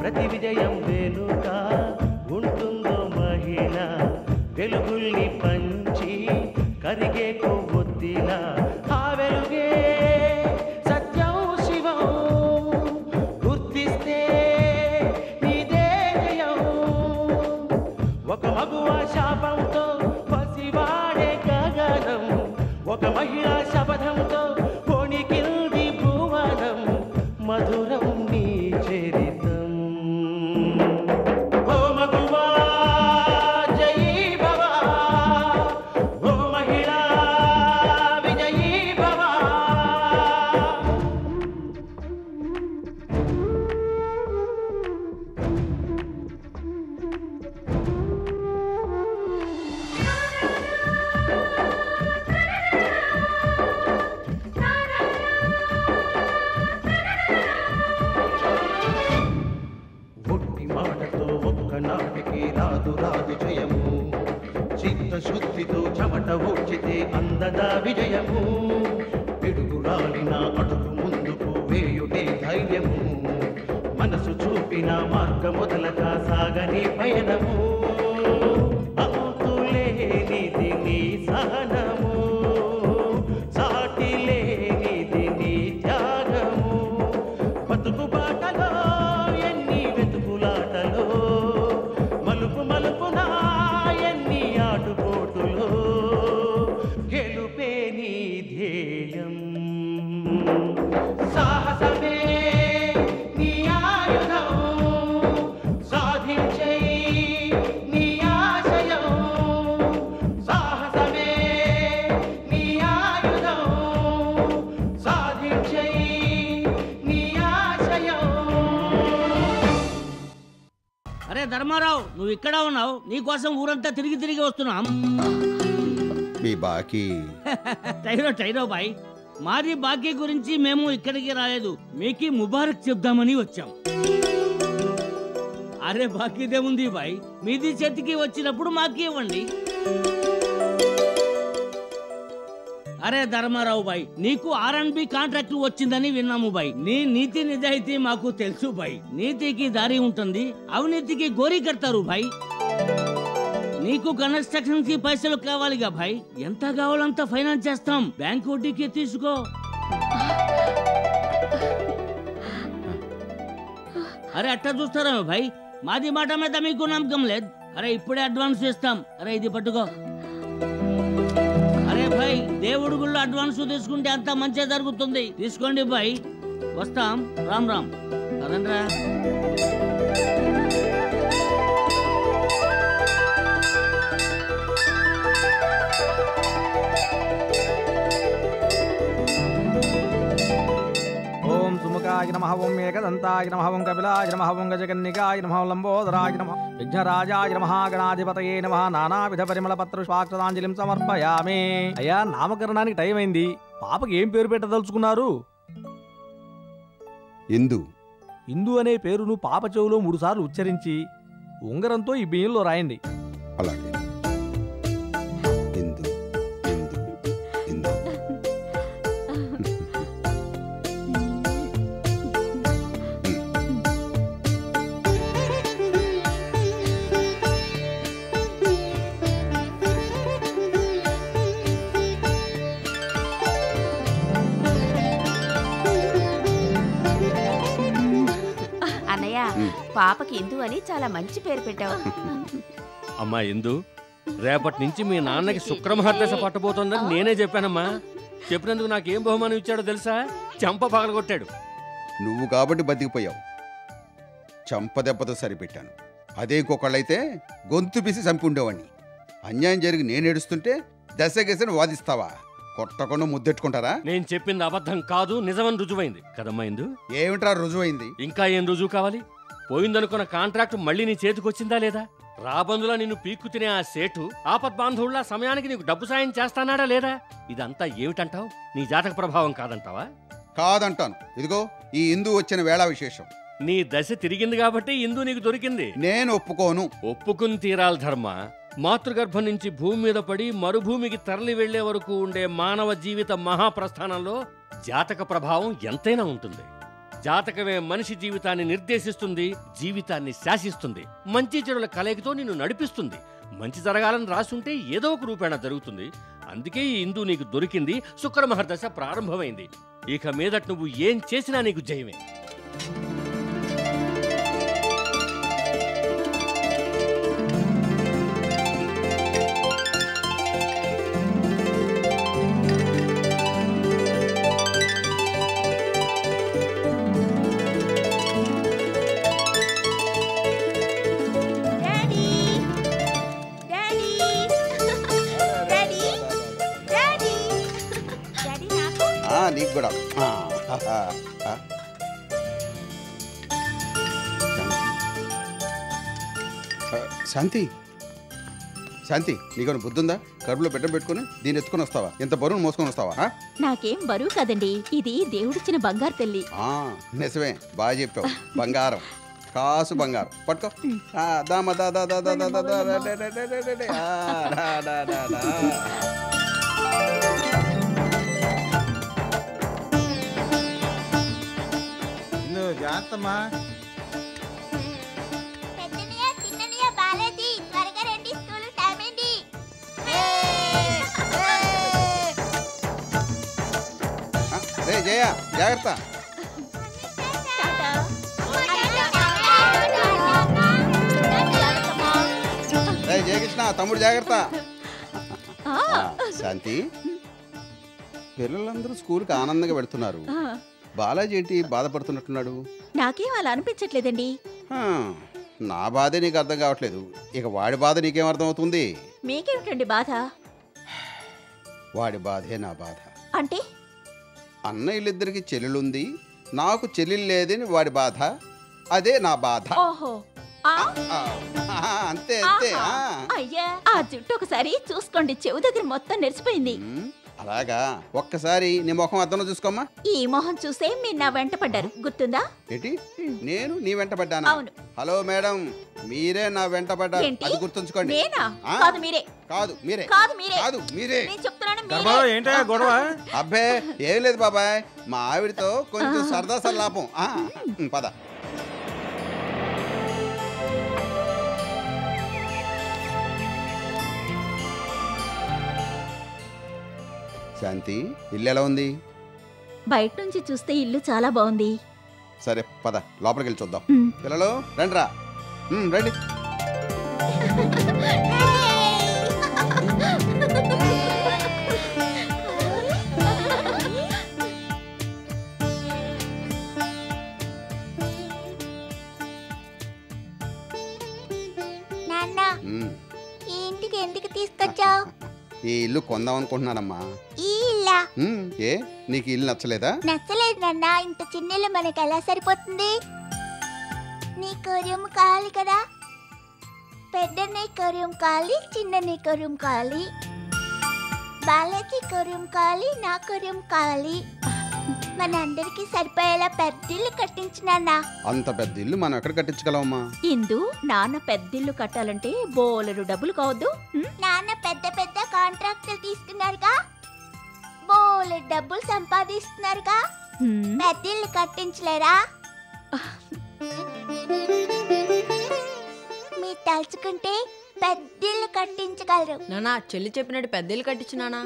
ప్రతి విజయం వెనుక ఉంటుందో మహిళ వెలుగుల్ని పంచి కరిగే కొవ్వొత్తిలా ఆ వెలుగే సత్యం శివం గుర్తిస్తే నీదే జయం ఒక మగువ శాపంతో పసివాడే గగనం ఒక మహిళా శపథంతో కొణికిల్ది భువనం మధురం నీ చరితం ఓ మగువా జయీ భవ ఓ మహిళా విజయీ భవ ఒట్టి మాటతో ఒక్కనాటికి రాదు రాదు జయము చిత్తశుద్ధితో చెమట ఓడ్చితే అందదా విజయము పిడుగు రాలిన అడుగు ముందుకు వేయుటే ధైర్యము మనసు చూపిన మార్గ మొదలక సాగని పయనము అంతులేనిది నీ సహనము సాటి లేనిది నీ త్యాగము బతుకు బాటలో ఎన్ని వెతుకులాటలో మలుపు మలుపున ఎన్ని ఆటుపోటులో గెలుపే నీ ధ్యేయం సాహసమే నీ ఆయుధం సాధించే నీ ఆశయం సాహసమే నీ ఆయుధం సాధించే నీ ఆశయం అరే ధర్మారావు నువ్వు ఇక్కడ ఉన్నావు నీకోసం ఊరంతా తిరిగి తిరిగి వస్తున్నాం మీ బాకీ టైరో బాయ్ మాది బాకీ గురించి మేము ఇక్కడికి రాలేదు మీకు ముబారక్ చెప్దామని వచ్చాం అరే బాకీదేముంది బాయ్ మీది చేతికి వచ్చినప్పుడు మాకి ఇవ్వండి అరే ధర్మారావు బాయ్ నీకు R&B కాంట్రాక్ట్ వచ్చిందని విన్నాము బాయ్ నీ నీతి నిజాయితీ మాకు తెలుసు బాయ్ నీతికి దారి ఉంటుంది అవినీతికి గోరీ కడతారు బాయ్ నీకు కన్స్ట్రక్షన్ కి పైసలు కావాలిగా భాయ్ ఎంత కావాలంత ఫైనాన్స్ చేస్తాం బ్యాంక్ వడ్డీకి తీసుకో అరే అట్టా చూస్తారా భాయ్ మాది మాట మీద మీకు నమ్మకం లేదు అరే ఇప్పుడే అడ్వాన్స్ ఇస్తాం అరే ఇది పట్టుకో అరే భాయ్ దేవుడు గుళ్ళు అడ్వాన్స్ తీసుకుంటే అంత మంచిగా జరుగుతుంది తీసుకోండి భాయ్ వస్తాం రామ్ రామ్ కదండ్రా ఓం సుముఖాయ నమః ఓం ఏకదంతాయ నమః ఓం కపిలాయ నమః ఓం గజకన్నికాయ నమః ఓం లంబోదరాయ నమః విఘ్నరాజాయ నమః గణాధిపతయే నమః నానావిధ పరిమళ పత్రపుష్పాక్షతాంజలిం సమర్పయామి అయ్యా నామకరణానికి టైం అయింది పాపకి ఏం పేరు పెట్టదలుచుకున్నారు ఇందు ఇందు అనే పేరును పాప చెవులో 3 సార్లు ఉచ్చరించి ఉంగరంతో ఈ బియ్యంలో రాయండి అలాగే ఇందు ఇందు ఇందు అన్నయ్య పాపకి ఇందు అని చాలా మంచి పేరు పెట్టావు అమ్మా ఇందు రేపటి నుంచి మీ నాన్నకి శుక్రమహాదశ పట్టబోతోందని నేనే చెప్పానమ్మా చెప్పినందుకు నాకేం బహుమానం ఇచ్చాడో తెలుసా చెంప పగలగొట్టాడు నువ్వు కాబట్టి బతికిపోయావు చంపదెబ్బతో సరిపెట్టాను అదే ఇంకొకళ్ళైతే గొంతు పిసి చంపి ఉండేవాడిని అన్యాయం జరిగి నేను ఏడుస్తుంటే దశగసని వాదిస్తావా కొట్టకుండా ముద్దెట్టుకుంటారా నేను చెప్పింది అబద్ధం కాదు నిజమని రుజువైంది కదమ్మా ఇందు ఏమిట్రా రుజువైంది ఇంకా ఏం రుజువు కావాలి పోయిందనుకున్న కాంట్రాక్ట్ మళ్ళీ నీ చేతికొచ్చిందా లేదా రాబందులా నిన్ను పీక్కు తినే ఆ సేటు ఆపద్బాంధవుళ్లా సమయానికి నీకు డబ్బు సాయం చేస్తానాడా లేదా ఇదంతా ఏమిటంటావు నీ జాతక ప్రభావం కాదంటావా కాదంటాను ఇదిగో ఈ ఇందు వచ్చిన వేళ విశేషం నీ దశ తిరిగింది కాబట్టి ఇందు నీకు దొరికింది నేను ఒప్పుకోను ఒప్పుకుని తీరాలి ధర్మ మాతృగర్భం నుంచి భూమి మీద పడి మరుభూమికి తరలి వెళ్లే వరకు ఉండే మానవ జీవిత మహాప్రస్థానంలో జాతక ప్రభావం ఎంతైనా ఉంటుంది జాతకమే మనిషి జీవితాన్ని నిర్దేశిస్తుంది, జీవితాన్ని శాసిస్తుంది. మంచి చెడుల కలయికతో నిన్ను నడిపిస్తుంది. మంచి జరగాలని రాసుంటే ఏదో ఒక రూపేణ జరుగుతుంది. అందుకే ఈ ఇందు నీకు దొరికింది. శుక్రమహర్దశ ప్రారంభమైంది. ఇక మీదట నువ్వు ఏం చేసినా నీకు జయమే. నీకు కూడా శాంతి, శాంతి, నీకు బుద్ధి ఉందా? కడుపులో బిడ్డ పెట్టుకుని దీన్ని ఎత్తుకొని వస్తావా? ఎంత బరువును మోసుకొని వస్తావా? నాకేం బరువు కదండి, ఇది దేవుడిచ్చిన బంగారు తల్లి. నిజమే, బాగా చెప్పావు. బంగారం, కాసు బంగారం. పట్టుకో. దామ దా దా దా దా దా దా దా డా డా డా డా డా డా. డా డా డా డా. జాగ్రత్తమ్మా. రే జయ, జాగ్రత్త. రే జయకృష్ణ, తమ్ముడు జాగ్రత్త. శాంతి, పిల్లలందరూ స్కూల్కి ఆనందంగా వెళ్తున్నారు. బాలాజీ ఏంటి బాధపడుతున్నట్టున్నాడు? నాకేం అలా అనిపించట్లేదండి. నా బాధే నీకు అర్థం కావట్లేదు. ఇక వాడి బాధ నీకేం అర్థం అవుతుంది? మీకేమిటండి బాధ? వాడి బాధే నా బాధ. అంటే అన్నయ్యలిద్దరికి చెల్లెలుంది, నాకు చెల్లెలు లేదని వాడి బాధ. అదే నా బాధ. ఓహో, అంతే అంతే. అయ్యా, ఆ జుట్టు ఒకసారి చూసుకోండి, చెవు దగ్గర మొత్తం నెరిసిపోయింది. అలాగా? ఒక్కసారి నీ ముఖం అద్దంలో చూసుకోమ్మా. ఈ మొహం చూసే మీరు నా వెంట పడ్డారు, గుర్తుందా? ఏంటి, నేను నీ వెంట పడ్డానా? అవును. హలో మేడం, మీరే నా వెంట పడ్డారు, అది గుర్తుంచుకోండి. నేనా? కాదు మీరే. కాదు మీరే. కాదు మీరే. కాదు మీరే. నేను చెప్తున్నాను గర్భాలో ఏంటో గొడవ? అబ్బే ఏం లేదు బాబాయ్, మా ఆవిడతో కొంచెం సరదా సల్లాపం. పద. శాంతి, ఇల్లు ఎలా ఉంది? బయట నుంచి చూస్తే ఇల్లు చాలా బాగుంది. సరే పద, లోపలికి వెళ్ళి చూద్దాం. పిల్లలు రండిరా. రండి. ఈ ఇంటికి ఎందుకు తీసుకొచ్చావు? ఈ ఇల్లు కొందాం అనుకుంటున్నానమ్మా. ఈ ఇల్లా? ఏ, నీకు ఇల్లు నచ్చలేదా? నచ్చలేదు నాన్న, ఇంత చిన్న ఇల్లు మనకి ఎలా సరిపోతుంది? నీకు రూమ్ కావాలి కదా, పెద్ద నీకు రూమ్ కావాలి, చిన్న నీకు రూమ్ కావాలి, బాలాజీకి రూమ్ కావాలి, నాకు రూమ్ కావాలి. మన అందరికి సరిపోయేలా పెద్ద ఇల్లు కట్టించినా. అంత పెద్ద ఇల్లు మనం ఎక్కడ కట్టించగలమమ్మా? ఇందు, నాన్న పెద్దిల్లు కట్టాలంటే బోలెడు డబ్బులు కావద్దు? నాన్న పెద్ద పెద్ద కాంట్రాక్టులు తీసుకున్నారుగా, బోలెడు డబ్బులు సంపాదిస్తున్నారుగా, పెద్ద ఇల్లు కట్టించలేరా? మీరు తలుచుకుంటే పెద్ద ఇల్లు కట్టించగలరు. నానా, చెల్లి చెప్పినట్టు పెద్ద ఇల్లు కట్టించు నానా.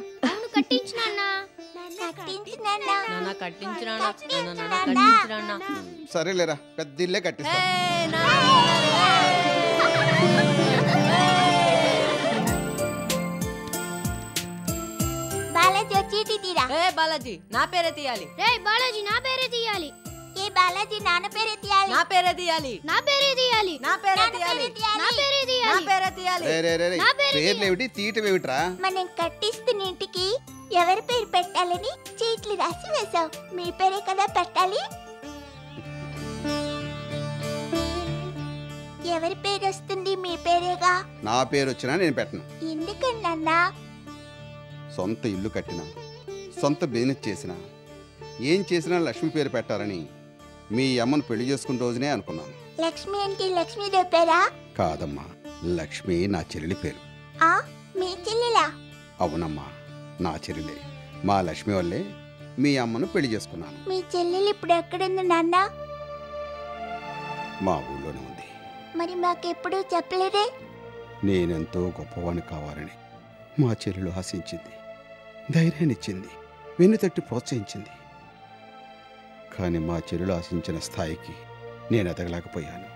సరేలేరా, పెద్ద ఇల్లే కట్టిస్తా. బాలాజీ వచ్చి తీరా. బాలాజీ నా పేరే తీయాలి. బాలాజీ నా పేరే తీయాలి. ఏ బాలాజీ నాన్న పేరే తీయాలి. నా పేరే తీయాలి. నా పేరే తీయాలి. నా పేరే తీయాలి. నా పేరే తీయాలి. నా పేరే తీయాలి. పేర్లు ఏమిటి, తీయటం ఏమిట్రా? మనం కట్టిస్తున్న ఇంటికి ఎవరి పేరు పెట్టాలని చీట్లు రాసి వేశావు. మీ పేరే కదా పెట్టాలి. ఎవరి పేరు వస్తుంది? మీ పేరేగా. నా పేరు వచ్చినా నేను పెట్టను. ఎందుకన్నా? సొంత ఇల్లు కట్టినా, సొంత బిజినెస్ చేసినా, ఏం చేసినా లక్ష్మి పేరు పెట్టాలని మీ అమ్మను పెళ్లి చేసుకున్న రోజునే అనుకున్నాను. లక్ష్మి అంటే లక్ష్మీదేవి పేరా? కాదమ్మా, లక్ష్మి నా చెల్లెలి పేరు. మీ చెల్లెలా? అవునమ్మా, నా చెల్లెలే. మా లక్ష్మి వల్లే మీ అమ్మను పెళ్లి చేసుకున్నాను. మీ చెల్లెలు ఇప్పుడు ఎక్కడుంది నాన్న? మా ఊళ్ళోనే ఉంది. మరి మాకెప్పుడు చెప్పలేదే? నేనెంతో గొప్పవాణ్ణి కావాలని మా చెల్లెలు ఆశించింది, ధైర్యాన్నిచ్చింది, వెన్నుతట్టి ప్రోత్సహించింది. కానీ మా చెల్లెలు ఆశించిన స్థాయికి నేను ఎదగలేకపోయాను.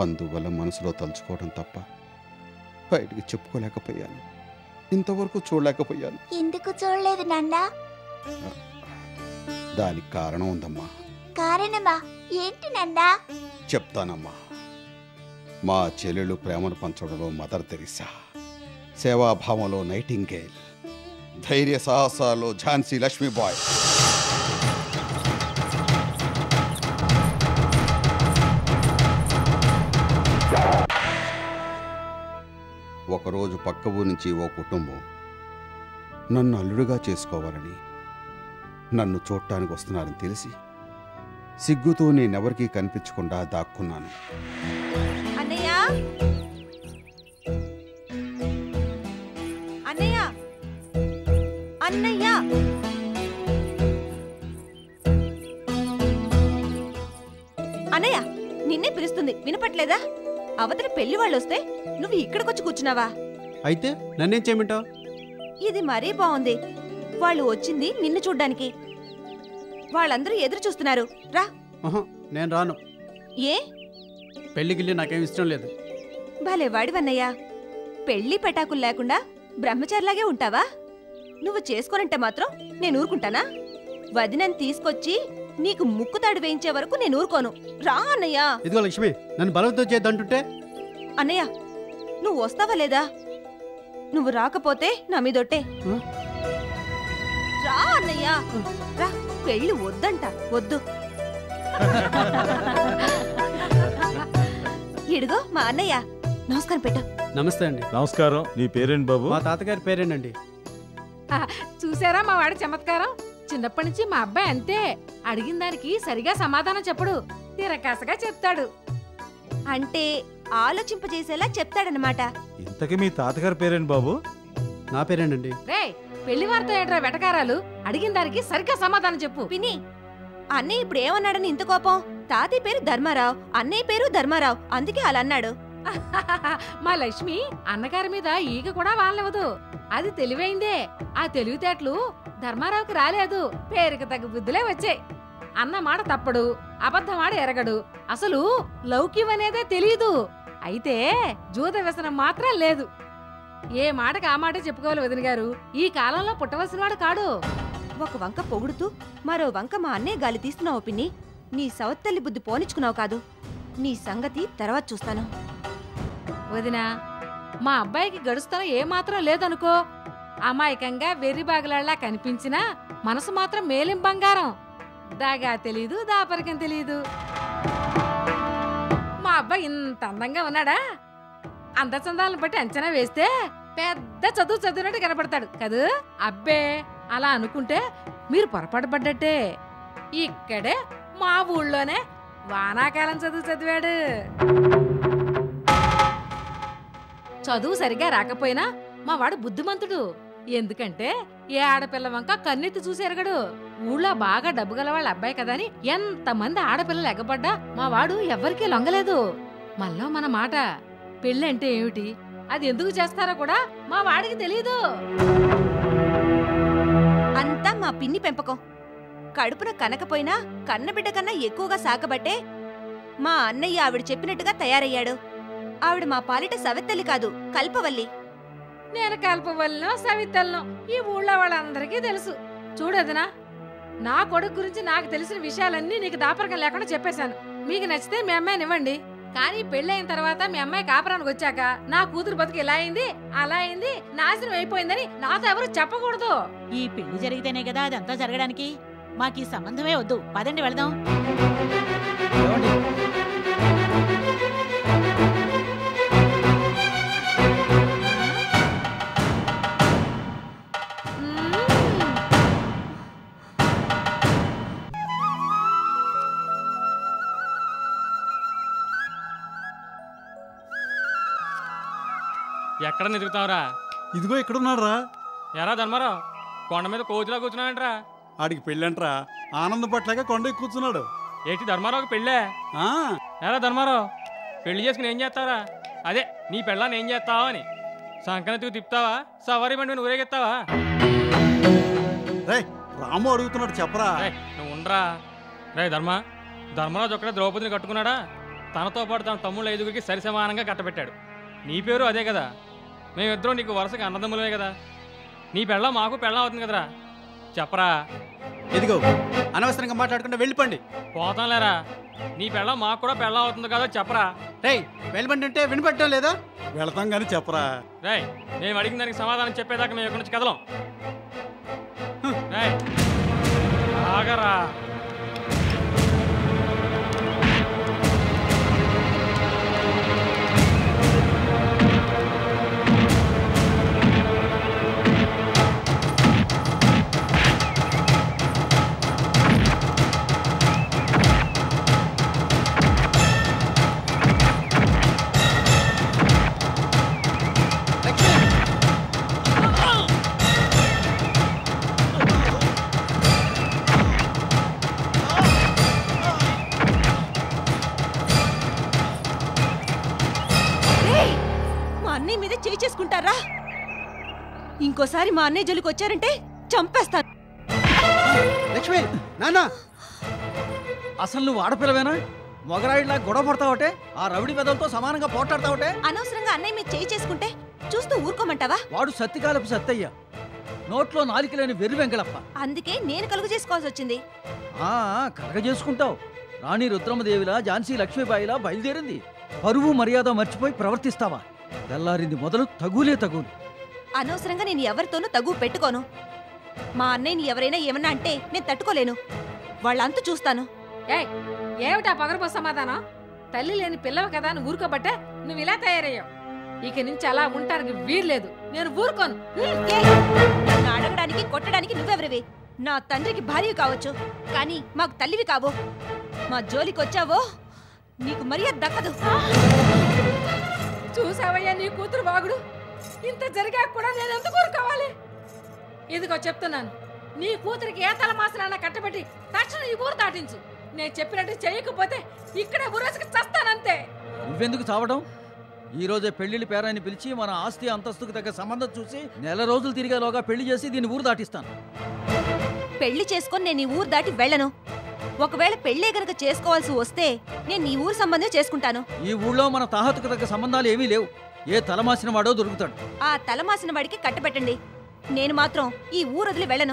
అందువల్ల మనసులో తలుచుకోవడం తప్ప బయటికి చెప్పుకోలేకపోయాను. ఇంతవరకు చూడలేకపోయాను. ఎందుకు చూడలేదు నాన్న? దానికి కారణం ఉందమ్మా. కారణమా? ఏంటి నాన్న? చెప్తానమ్మా. మా చెల్లెలు ప్రేమను పంచడంలో మదర్ తెరిసా, సేవాభావంలో నైటింగేల్, ధైర్య సాహసాల్లో ఝాన్సీ లక్ష్మీబాయ్. ఒకరోజు పక్క ఊరి నుంచి ఓ కుటుంబం నన్ను అల్లుడుగా చేసుకోవాలని, నన్ను చూడటానికి వస్తున్నారని తెలిసి సిగ్గుతో నేనెవరికీ కనిపించకుండా దాక్కున్నాను. అన్నయ్య, అన్నయ్య, అన్నయ్య, అన్నయ్య, నిన్నే పిలుస్తుంది, వినపట్లేదా? అవతల పెళ్లి వాళ్ళు వస్తే నువ్వు ఇక్కడికొచ్చి కూర్చున్నావా? అయితే నన్నేం చేయమంటావు? ఇది మరీ బాగుంది. వాళ్ళు వచ్చింది నిన్ను చూడ్డానికి. వాళ్ళందరూ ఎదురు చూస్తున్నారు. రా. నేను రాను. ఏ? పెళ్లిగిల్లి నాకేం ఇష్టం లేదు. భలే వాడివన్నయ్యా. పెళ్లి పెటాకులు లేకుండా బ్రహ్మచారిలాగే ఉంటావా? నువ్వు చేసుకోనంటే మాత్రం నేను ఊరుకుంటానా? వదినని తీసుకొచ్చి నీకు ముక్కుతాడు వేయించే వరకు నేను ఊరుకోను. రా అన్నయ్యా. ఇదిగో లక్ష్మి, నన్ను బలవంతం చేద్దంటుంటే. అన్నయ్య, నువ్వు వస్తావా లేదా? నువ్వు రాకపోతే నా మీదొట్టే. రా అన్నయ్యా, రా. పెళ్లి వద్దంట, వద్దు. ఇడుగో మా అన్నయ్య. నమస్కారం పెట్టు. నమస్తే అండి. నమస్కారం. నీ పేరేంటి బాబు? మా తాతగారి పేరేనండి. చూసారా మా వాడి చమత్కారం? చిన్నప్పటి నుంచి మా అబ్బాయి అంతే. అడిగిన దానికి సరిగా సమాధానం చెప్పడు, తిరకాసగా చెప్తాడు. అంటే ఆలోచింపజేసేలా చెప్తాడనమాట. ఇంతకీ మీ తాతగారి పేరేంటి బాబు? నా పేరేనండి. రే, పెళ్లి వార్త ఏంట్రా వెటకారాలు? అడిగిన దానికి సరిగ్గా సమాధానం చెప్పు. పిన్ని, అన్నయ్య ఇప్పుడు ఏమన్నాడని ఇంత కోపం? తాతయ్య పేరు ధర్మారావు, అన్నయ్య పేరు ధర్మారావు, అందుకే అలా అన్నాడు. మా లక్ష్మి అన్నగారి మీద ఈగ కూడా వాళ్ళవదు. అది తెలివైందే. ఆ తెలివితేటలు ధర్మారావుకి రాలేదు. పేరుకి తగ్గ బుద్ధులే వచ్చాయి. అన్న మాట తప్పడు, అబద్ధం ఆడ ఎరగడు. అసలు లౌక్యం అనేదే తెలీదు. అయితే జూద వ్యసనం మాత్రం లేదు. ఏ మాటకి ఆ మాట చెప్పుకోవాలి వదిన గారు. ఈ కాలంలో పుట్టవలసిన వాడు కాడు. ఒక వంక పొగుడుతూ మరో వంక మా అన్నయ్య గాలి తీస్తున్నావు పిన్ని. నీ సవత్తల్లి బుద్ధి పోనిచ్చుకున్నావు కాదు. నీ సంగతి తర్వాత చూస్తాను. వదినా, మా అబ్బాయికి గడుస్తాను ఏమాత్రం లేదనుకో. అమాయకంగా వెర్రిబాగులలా కనిపించినా మనసు మాత్రం మేలిం బంగారం. దాగా తెలీదు, దాపరికం తెలీదు. మా అబ్బాయి ఇంత అందంగా ఉన్నాడా? అందచందాలను బట్టి అంచనా వేస్తే పెద్ద చదువు చదివినట్టు కనపడతాడు కదూ? అబ్బే, అలా అనుకుంటే మీరు పొరపాటు పడ్డట్టే. ఇక్కడే మా ఊళ్ళోనే వానాకాలం చదువు చదివాడు. చదువు సరిగా రాకపోయినా మా వాడు బుద్ధిమంతుడు. ఎందుకంటే ఏ ఆడపిల్ల వంక కన్నెత్తి చూసి ఎరగడు. ఊళ్ళో బాగా డబ్బు గల వాళ్ళ అబ్బాయి కదా అని ఎంతమంది ఆడపిల్లలు ఎగబడ్డా మా వాడు ఎవ్వరికీ లొంగలేదు. మళ్ళా మన మాట, పెళ్ళంటే ఏమిటి, అది ఎందుకు చేస్తారో కూడా మా వాడికి తెలీదు. అంతా మా పిన్ని పెంపకం. కడుపున కనకపోయినా కన్నబిడ్డ కన్నా ఎక్కువగా సాకబట్టే మా అన్నయ్య ఆవిడ చెప్పినట్టుగా తయారయ్యాడు. ఆవిడ మా పాలిట సవెత్తల్లి కాదు, కల్పవల్లి. నేను కల్పవల్లినో సవితల్లో ఈ ఊళ్ళో వాళ్ళందరికీ తెలుసు. చూడదునా, నా కొడుకు గురించి నాకు తెలిసిన విషయాలన్నీ నీకు దాపరకం లేకుండా చెప్పేశాను. మీకు నచ్చితే మీ అమ్మాయిని ఇవ్వండి. కానీ పెళ్ళైన తర్వాత మీ అమ్మాయి కాపురానికి వచ్చాక నా కూతురు బతుకు ఇలా అయింది, అలా అయింది, నాశనం అయిపోయిందని నాతో ఎవరు చెప్పకూడదు. ఈ పెళ్లి జరిగితేనే కదా అదంతా జరగడానికి. మాకీ సంబంధమే వద్దు. పదండి వెళదాం. ఎక్కడ నిదుగుతావురా? ఇదిగో ఇక్కడున్నాడు రా. ఎరా ధర్మారావు, కొండ మీద కోతిలా కూర్చున్నావంటరా? ఆడికి పెళ్ళంట్రా ఆనందం పట్లేక కొండ కూర్చున్నాడు. ఏంటి ధర్మారావుకి పెళ్ళే? ఎలా ధర్మారావు పెళ్లి చేసుకుని ఏం చేస్తావరా? అదే నీ పెళ్ళాన్ని ఏం చేస్తావా అని. సంక్రాంతికి తిప్పుతావా? సవారీ బండి ఊరేగెత్తావా? రే రాము అడుగుతున్నాడు చెప్పరా. నువ్వు ఉండరా. రే ధర్మరాజు ఒక్కడే ద్రౌపదిని కట్టుకున్నాడా? తనతో పాటు తన తమ్ముళ్ళు 5గురికి సరి సమానంగా కట్టబెట్టాడు. నీ పేరు అదే కదా. మేమిద్దరం నీకు వరుసగా అన్నదమ్ములమే కదా. నీ పెళ్ళం మాకు పెళ్ళం అవుతుంది కదరా. చెప్పరా. ఇదిగో అనవసరంగా మాట్లాడకుండా వెళ్ళిపోండి. పోతాంలేరా. నీ పెళ్ళం మాకు కూడా పెళ్ళం అవుతుంది కదా. చెప్పరా. రే వెళ్ళిపోండి అంటే వినపడటం లేదా? వెళతాం కానీ చెప్పరా. రే మేము అడిగిన దానికి సమాధానం చెప్పేదాకా మేము ఎక్కడి నుంచి కదలం. రే ఆగరా. చేసుకుంటారా? ఇంకోసారి మా అన్నయ్య జోలికి వచ్చారంటే చంపేస్తాను. లక్ష్మి నాన్న, అసలు నువ్వు ఆడపిల్లవేనా? మొగరాయిలా గొడవ పడతావటే, ఆ రౌడీ పెదలతో సమానంగా పోట్లాడతావటే. అనవసరంగా అన్నయ్య మీద చేయి చేసుకుంటే చూస్తూ ఊరుకోమంటావా? వాడు సత్తికాలపు సత్తయ్య, నోట్లో నాలికలేని వెర్రి వెంకలప్ప. అందుకే నేను కలుగు చేసుకోవాల్సి వచ్చింది. కలగ చేసుకుంటావు. రాణి రుద్రమదేవిలా ఝాన్సీ లక్ష్మీబాయిలా బయలుదేరింది. పరువు మర్యాద మర్చిపోయి ప్రవర్తిస్తావా? తెల్లారింది మొదలు తగులే తగులు. అనవసరంగా నేను ఎవరితోనూ తగు పెట్టుకోను. మా అన్నయ్యని ఎవరైనా ఏమన్నా అంటే నేను తట్టుకోలేను. వాళ్ళంతా చూస్తాను. ఏమిటా పగరబో సమాధానం? తల్లి లేని పిల్లవ కదా అని ఊరుకోబట్టే నువ్వు ఇలా తయారయ్యావు. ఇక నుంచి అలా ఉంటానికి వీల్లేదు. నేను ఊరుకోను. అడగడానికి కొట్టడానికి నువ్వెవరివి? నా తండ్రికి భార్య కావచ్చు, కానీ మాకు తల్లివి కావు. మా జోలికి వచ్చావో నీకు మర్యాద దక్కదు. చూసావయ్యా నీ కూతురు వాగుడు. ఇంత జరిగా కూడా నేను ఎందుకు ఊరుకోవాలి? ఇదిగో చెప్తున్నాను, నీ కూతురికి ఏ తలమాసన కట్టబెట్టి తక్షణం ఈ ఊరు దాటించు. నేను చెప్పినట్టు చేయకపోతే ఇక్కడే ఊరేసుకు చస్తానంతే. నువ్వెందుకు చావడం? ఈ రోజే పెళ్లిళ్ళ పేరాన్ని పిలిచి మన ఆస్తి అంతస్తుకు తగ్గ సంబంధం చూసి నెల రోజులు తిరిగేలోగా పెళ్లి చేసి దీన్ని ఊరు దాటిస్తాను. పెళ్లి చేసుకొని నేను ఈ ఊరు దాటి వెళ్ళను. ఒకవేళ పెళ్లే గనక చేసుకోవాల్సి వస్తే నేను ఈ ఊరు సంబంధం చేసుకుంటాను. ఈ ఊళ్ళో మన తాహతుకు తగ్గ సంబంధాలు ఏమీ లేవు. ఏ తలమాసిన వాడో దొరుకుతాడు. ఆ తలమాసిన వాడికి కట్టబెట్టండి. నేను మాత్రం ఈ ఊరు వదిలి వెళ్ళను.